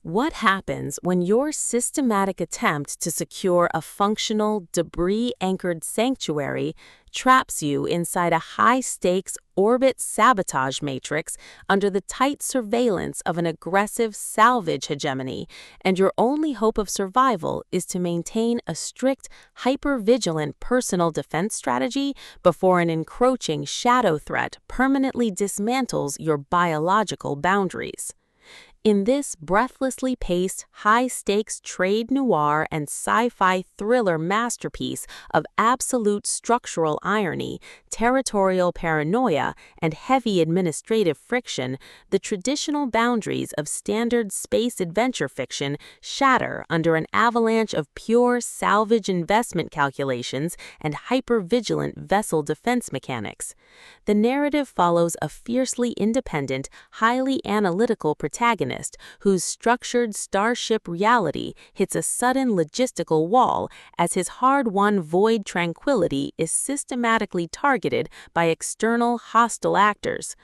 What happens when your systematic attempt to secure a functional, debris-anchored sanctuary traps you inside a high-stakes orbit sabotage matrix under the tight surveillance of an aggressive salvage hegemony, and your only hope of survival is to maintain a strict, hyper-vigilant personal defense strategy before an encroaching shadow threat permanently dismantles your biological boundaries? In this breathlessly paced, high-stakes trade noir and sci-fi thriller masterpiece of absolute structural irony, territorial paranoia, and heavy administrative friction, the traditional boundaries of standard space adventure fiction shatter under an avalanche of pure salvage investment calculations and hyper-vigilant vessel defense mechanics. The narrative follows a fiercely independent, highly analytical protagonist whose structured starship reality hits a sudden logistical wall as his hard-won void tranquility is systematically targeted by external hostile actors.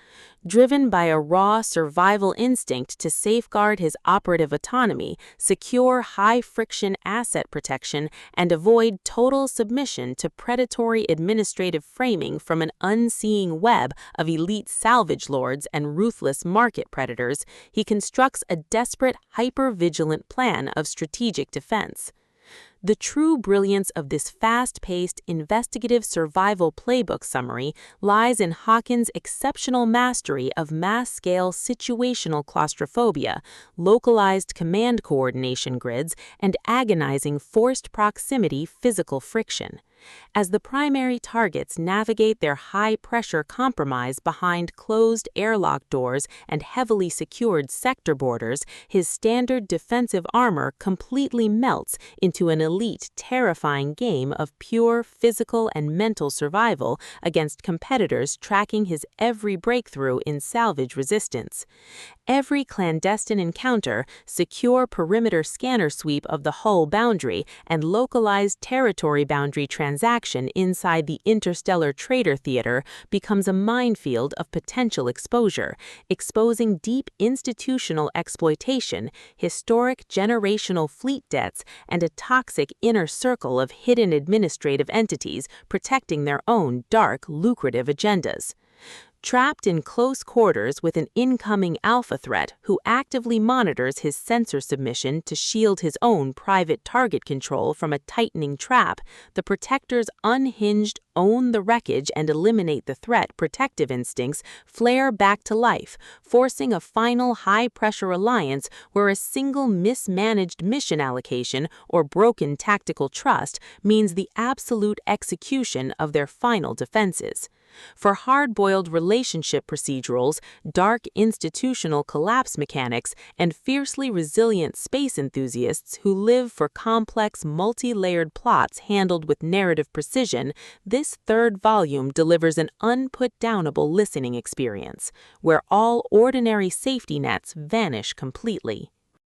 Driven by a raw survival instinct to safeguard his operative autonomy, secure high-friction asset protection, and avoid total submission to predatory administrative framing from an unseeing web of elite salvage lords and ruthless market predators, he constructs a desperate, hyper-vigilant plan of strategic defense. The true brilliance of this fast-paced, investigative survival playbook summary lies in Hawkins' exceptional mastery of mass-scale situational claustrophobia, localized command coordination grids, and agonizing forced proximity physical friction. As the primary targets navigate their high-pressure compromise behind closed airlock doors and heavily secured sector borders, his standard defensive armor completely melts into an elite, terrifying game of pure physical and mental survival against competitors tracking his every breakthrough in salvage resistance. Every clandestine encounter, secure perimeter scanner sweep of the hull boundary, and localized territory boundary transaction inside the Interstellar Trader Theater becomes a minefield of potential exposure, exposing deep institutional exploitation, historic generational fleet debts, and a toxic inner circle of hidden administrative entities protecting their own dark, lucrative agendas. Trapped in close quarters with an incoming alpha threat who actively monitors his sensor submission to shield his own private target control from a tightening trap, the Protector's unhinged own the wreckage and eliminate the threat protective instincts flare back to life, forcing a final high-pressure alliance where a single mismanaged mission allocation or broken tactical trust means the absolute execution of their final defenses. For hard-boiled relationship procedurals, dark institutional collapse mechanics, and fiercely resilient space enthusiasts who live for complex, multi-layered plots handled with narrative precision, this third volume delivers an unput-downable listening experience, where all ordinary safety nets vanish completely.